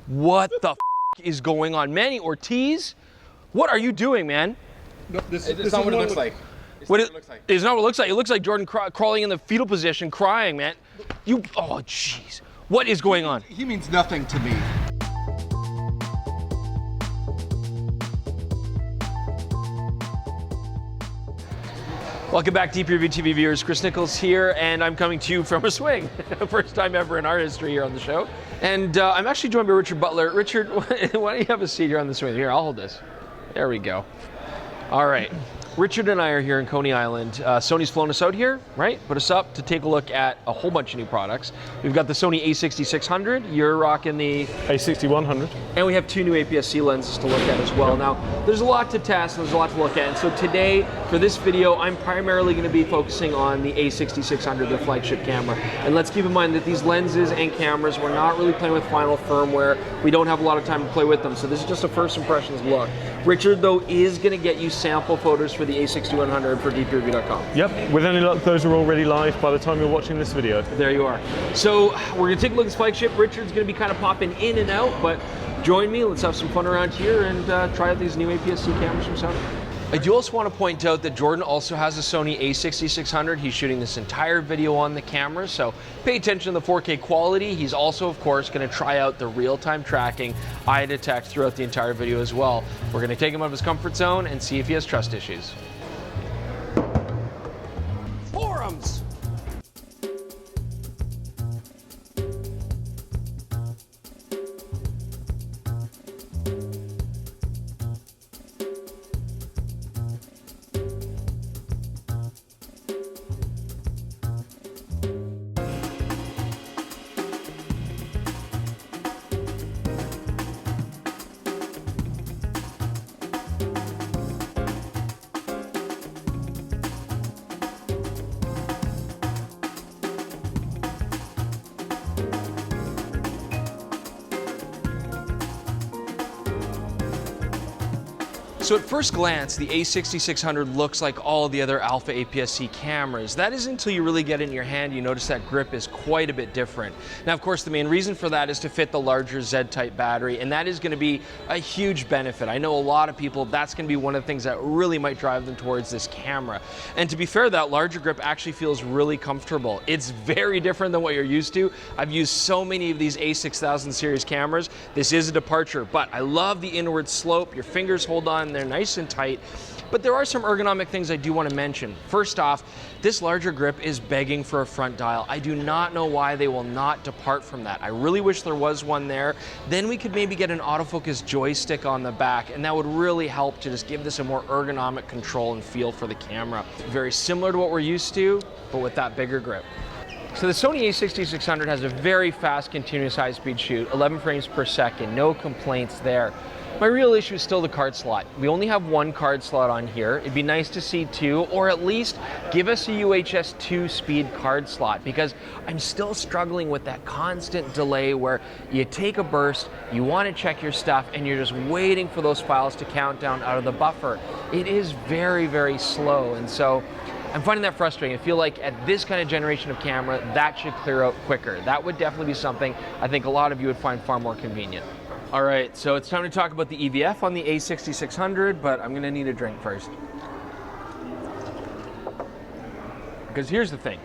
What the is going on? Manny Ortiz? What are you doing, man? No, this is not what it looks like. It's not what it looks like. It looks like Jordan crawling in the fetal position, crying, man. Oh, jeez. What is going on? He means nothing to me. Welcome back, DPReview TV viewers. Chris Nichols here, and I'm coming to you from a swing. First time ever in our history here on the show. And I'm actually joined by Richard Butler. Richard, why don't you have a seat here on the swing? Here, I'll hold this. There we go. All right. Richard and I are here in Coney Island. Sony's flown us out here, right? Put us up to take a look at a whole bunch of new products. We've got the Sony a6600. You're rocking the a6100. And we have two new APS-C lenses to look at as well. Now, there's a lot to test and there's a lot to look at. And so today, for this video, I'm primarily going to be focusing on the a6600, the flagship camera. And let's keep in mind that these lenses and cameras, we're not really playing with final firmware. We don't have a lot of time to play with them. So this is just a first impressions look. Richard, though, is going to get you sample photos for the a6100 for DPReview.com. Yep, with any luck, those are already live by the time you're watching this video. There you are. So we're going to take a look at this flagship. Richard's going to be kind of popping in and out, but join me. Let's have some fun around here and try out these new APS-C cameras from Sony. I do also want to point out that Jordan also has a Sony a6600. He's shooting this entire video on the camera, so pay attention to the 4K quality. He's also, of course, going to try out the real-time tracking eye detect throughout the entire video as well. We're going to take him out of his comfort zone and see if he has trust issues. Forums! So at first glance, the a6600 looks like all the other Alpha APS-C cameras. That is until you really get it in your hand, you notice that grip is quite a bit different. Now, of course, the main reason for that is to fit the larger Z-type battery, and that is going to be a huge benefit. I know a lot of people, that's going to be one of the things that really might drive them towards this camera. And to be fair, that larger grip actually feels really comfortable. It's very different than what you're used to. I've used so many of these A6000 series cameras. This is a departure, but I love the inward slope. Your fingers hold on, they're nice and tight. But there are some ergonomic things I do want to mention. First off, this larger grip is begging for a front dial. I do not know why they will not depart from that. I really wish there was one there. Then we could maybe get an autofocus joystick on the back, and that would really help to just give this a more ergonomic control and feel for the camera. Very similar to what we're used to, but with that bigger grip. So the Sony a6600 has a very fast continuous high-speed shoot, 11 frames per second, no complaints there. My real issue is still the card slot. We only have one card slot on here. It'd be nice to see two, or at least give us a UHS 2-speed card slot, because I'm still struggling with that constant delay where you take a burst, you want to check your stuff, and you're just waiting for those files to count down out of the buffer. It is very, very slow, and so I'm finding that frustrating. I feel like at this kind of generation of camera, that should clear out quicker. That would definitely be something I think a lot of you would find far more convenient. All right, so it's time to talk about the EVF on the a6600, but I'm gonna need a drink first. Because here's the thing.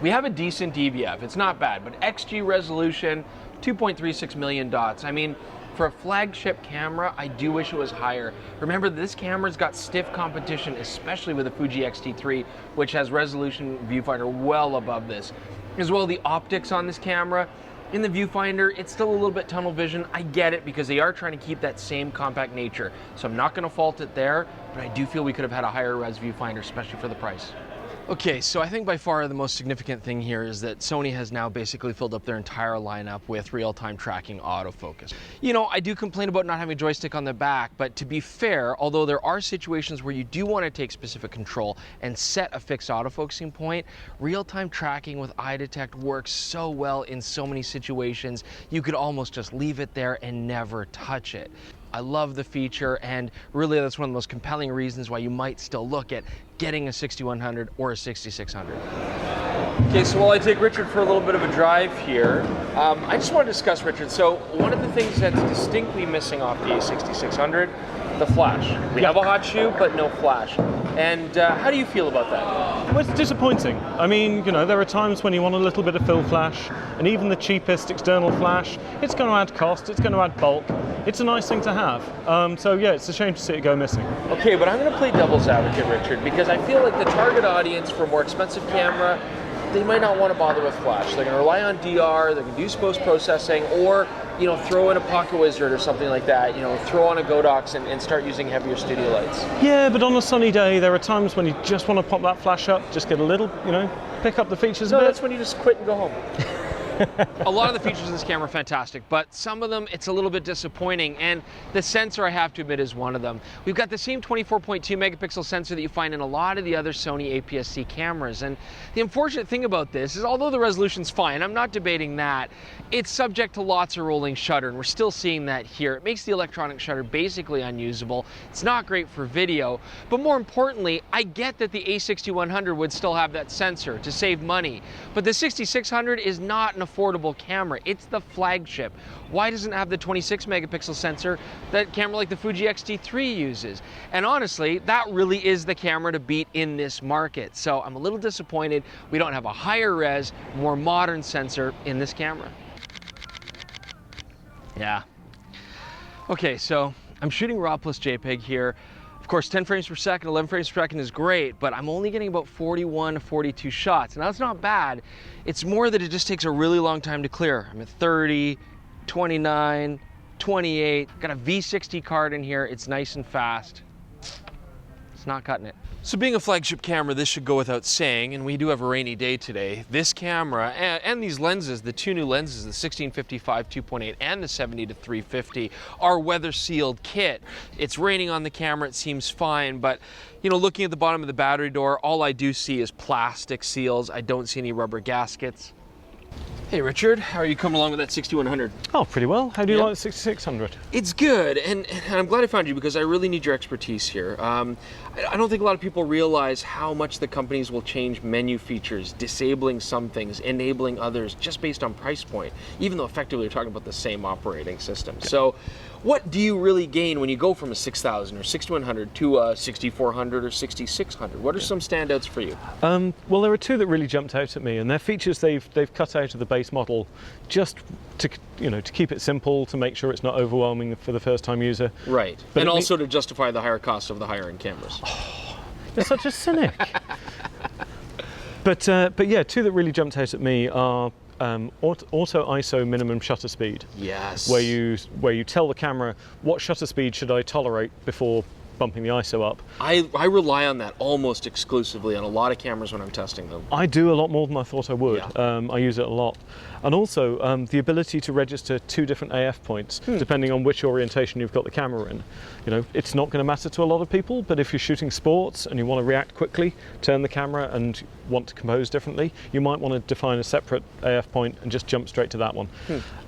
We have a decent EVF, it's not bad, but XG resolution, 2.36 million dots. I mean, for a flagship camera, I do wish it was higher. Remember, this camera's got stiff competition, especially with the Fuji X-T3, which has resolution viewfinder well above this. As well, the optics on this camera, in the viewfinder, it's still a little bit tunnel vision. I get it, because they are trying to keep that same compact nature. So I'm not gonna fault it there, but I do feel we could have had a higher res viewfinder, especially for the price. Okay, so I think by far the most significant thing here is that Sony has now basically filled up their entire lineup with real-time tracking autofocus. You know, I do complain about not having a joystick on the back, but to be fair, although there are situations where you do want to take specific control and set a fixed autofocusing point, real-time tracking with eye detect works so well in so many situations, you could almost just leave it there and never touch it. I love the feature, and really that's one of the most compelling reasons why you might still look at getting a 6100 or a 6600. Okay, so while I take Richard for a little bit of a drive here, I just want to discuss, Richard, so one of the things that's distinctly missing off the A6600, the flash. We have a hot shoe, but no flash. And how do you feel about that? Well, it's disappointing. I mean, you know, there are times when you want a little bit of fill flash, and even the cheapest external flash, it's going to add cost, it's going to add bulk. It's a nice thing to have. So yeah, it's a shame to see it go missing. Okay, but I'm going to play devil's advocate, Richard, because I feel like the target audience for a more expensive camera, they might not want to bother with flash. They're going to rely on DR, they're going to do post-processing, or you know, throw in a Pocket Wizard or something like that, you know, throw on a Godox and start using heavier studio lights. Yeah, but on a sunny day, there are times when you just want to pop that flash up, just get a little, you know, pick up the features a bit. No, that's when you just quit and go home. A lot of the features in this camera are fantastic, but some of them it's a little bit disappointing, and the sensor, I have to admit, is one of them. We've got the same 24.2 megapixel sensor that you find in a lot of the other Sony APS-C cameras, and the unfortunate thing about this is, although the resolution's fine, I'm not debating that, it's subject to lots of rolling shutter, and we're still seeing that here. It makes the electronic shutter basically unusable. It's not great for video, but more importantly, I get that the A6100 would still have that sensor to save money, but the 6600 is not an affordable camera. It's the flagship. Why doesn't it have the 26 megapixel sensor that camera like the Fuji X-T3 uses? And honestly, that really is the camera to beat in this market. So I'm a little disappointed we don't have a higher res, more modern sensor in this camera. Yeah. Okay, so I'm shooting RAW plus JPEG here. Of course, 10 frames per second, 11 frames per second is great, but I'm only getting about 41 to 42 shots. Now, that's not bad. It's more that it just takes a really long time to clear. I'm at 30, 29, 28. Got a V60 card in here. It's nice and fast. It's not cutting it. So being a flagship camera, this should go without saying, and we do have a rainy day today. This camera and these lenses, the two new lenses, the 1655 2.8 and the 70 to 350, are weather sealed kit. It's raining on the camera, it seems fine, but you know, looking at the bottom of the battery door, all I do see is plastic seals. I don't see any rubber gaskets. Hey Richard, how are you coming along with that 6100? Oh, pretty well. How do you like the 6600? It's good, and I'm glad I found you because I really need your expertise here. I don't think a lot of people realize how much the companies will change menu features, disabling some things, enabling others, just based on price point, even though effectively you're talking about the same operating system. Yeah. So what do you really gain when you go from a 6000 or 6100 to a 6400 or 6600? What are some standouts for you? Well, there are two that really jumped out at me, and they're features they've cut out of the base model just to, you know, to keep it simple, to make sure it's not overwhelming for the first-time user. Right, but and also to justify the higher cost of the higher-end cameras. Oh, you're such a cynic. But yeah, two that really jumped out at me are auto ISO minimum shutter speed. Yes. Where you tell the camera what shutter speed should I tolerate before bumping the ISO up. I rely on that almost exclusively on a lot of cameras when I'm testing them. I do a lot more than I thought I would. Yeah. I use it a lot. And also the ability to register two different AF points depending on which orientation you've got the camera in. You know, it's not going to matter to a lot of people, but if you're shooting sports and you want to react quickly, turn the camera and want to compose differently, you might want to define a separate AF point and just jump straight to that one.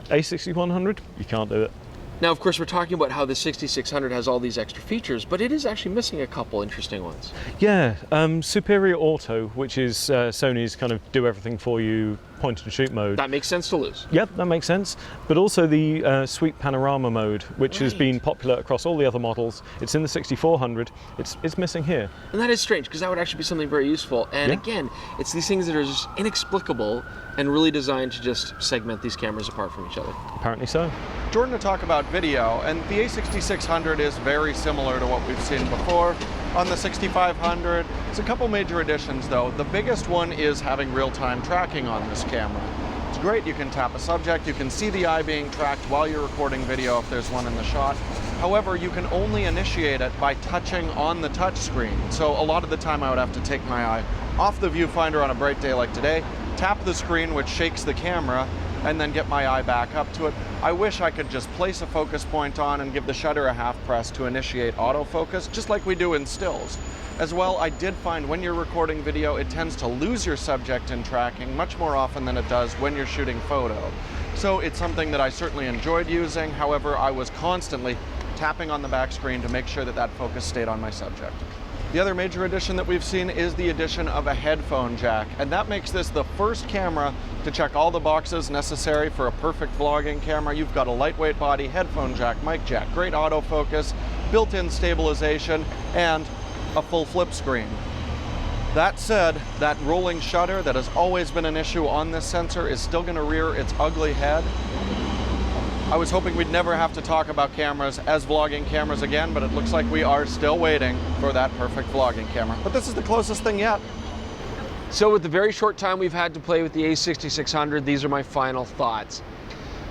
A6100, you can't do it. Now, of course, we're talking about how the 6600 has all these extra features, but it is actually missing a couple interesting ones. Yeah, Superior Auto, which is Sony's kind of do everything for you point and shoot mode. That makes sense to lose. Yep, that makes sense. But also the Sweep Panorama mode, which has been popular across all the other models. It's in the 6400. It's missing here. And that is strange, because that would actually be something very useful. And again, it's these things that are just inexplicable and really designed to just segment these cameras apart from each other. Apparently so. Jordan, to talk about video, and the A6600 is very similar to what we've seen before. On the 6500, it's a couple major additions though. The biggest one is having real-time tracking on this camera. It's great, you can tap a subject, you can see the eye being tracked while you're recording video if there's one in the shot. However, you can only initiate it by touching on the touch screen. So a lot of the time I would have to take my eye off the viewfinder on a bright day like today, tap the screen which shakes the camera, and then get my eye back up to it. I wish I could just place a focus point on and give the shutter a half press to initiate autofocus, just like we do in stills. As well, I did find when you're recording video, it tends to lose your subject in tracking much more often than it does when you're shooting photo. So it's something that I certainly enjoyed using. However, I was constantly tapping on the back screen to make sure that that focus stayed on my subject. The other major addition that we've seen is the addition of a headphone jack, and that makes this the first camera to check all the boxes necessary for a perfect vlogging camera. You've got a lightweight body, headphone jack, mic jack, great autofocus, built-in stabilization, and a full flip screen. That said, that rolling shutter that has always been an issue on this sensor is still going to rear its ugly head. I was hoping we'd never have to talk about cameras as vlogging cameras again, but it looks like we are still waiting for that perfect vlogging camera. But this is the closest thing yet. So with the very short time we've had to play with the a6600, these are my final thoughts.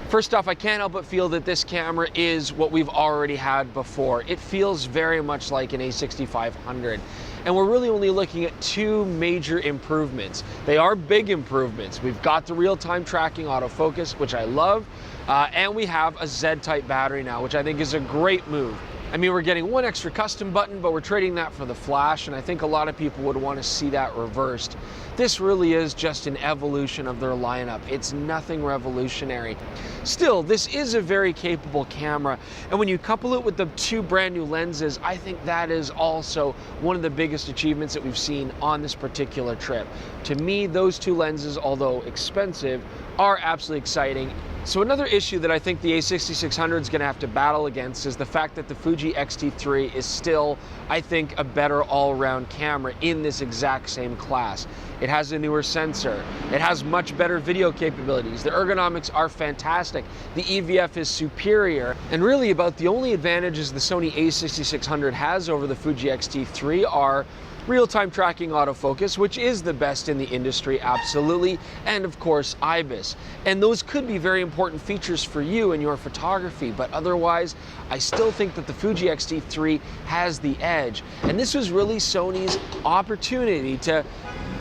First off, I can't help but feel that this camera is what we've already had before. It feels very much like an a6500. And we're really only looking at two major improvements. They are big improvements. We've got the real-time tracking autofocus, which I love, and we have a Z-type battery now, which I think is a great move. I mean, we're getting one extra custom button, but we're trading that for the flash, and I think a lot of people would want to see that reversed. This really is just an evolution of their lineup. It's nothing revolutionary. Still, this is a very capable camera, and when you couple it with the two brand new lenses, I think that is also one of the biggest achievements that we've seen on this particular trip. To me, those two lenses, although expensive, are absolutely exciting. So another issue that I think the a6600 is going to have to battle against is the fact that the Fuji X-T3 is still, I think, a better all-around camera in this exact same class. It has a newer sensor. It has much better video capabilities. The ergonomics are fantastic. The EVF is superior. And really about the only advantages the Sony a6600 has over the Fuji X-T3 are real-time tracking autofocus, which is the best in the industry, absolutely, and of course IBIS. And those could be very important features for you in your photography, but otherwise, I still think that the Fuji X-T3 has the edge. And this was really Sony's opportunity to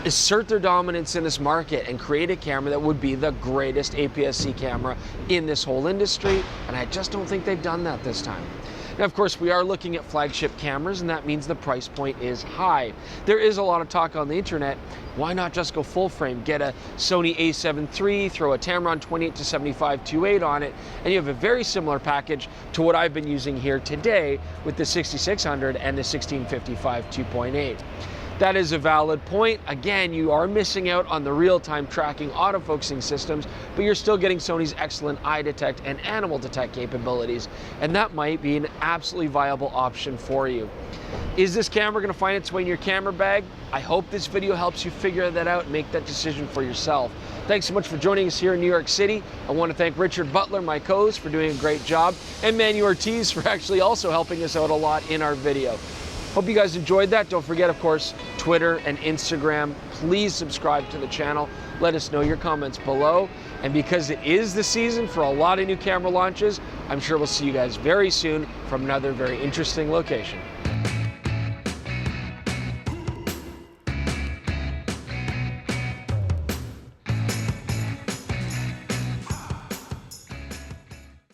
assert their dominance in this market and create a camera that would be the greatest APS-C camera in this whole industry, and I just don't think they've done that this time. Now, of course, we are looking at flagship cameras, and that means the price point is high. There is a lot of talk on the internet, why not just go full frame? Get a Sony a7 III, throw a Tamron 28-75-2.8 on it, and you have a very similar package to what I've been using here today with the 6600 and the 1655 2.8. That is a valid point. Again, you are missing out on the real-time tracking autofocusing systems, but you're still getting Sony's excellent eye detect and animal detect capabilities, and that might be an absolutely viable option for you. Is this camera going to find its way in your camera bag? I hope this video helps you figure that out and make that decision for yourself. Thanks so much for joining us here in New York City. I want to thank Richard Butler, my co-host, for doing a great job, and Manu Ortiz for actually also helping us out a lot in our video. Hope you guys enjoyed that. Don't forget, of course, Twitter and Instagram. Please subscribe to the channel. Let us know your comments below. And because it is the season for a lot of new camera launches, I'm sure we'll see you guys very soon from another very interesting location.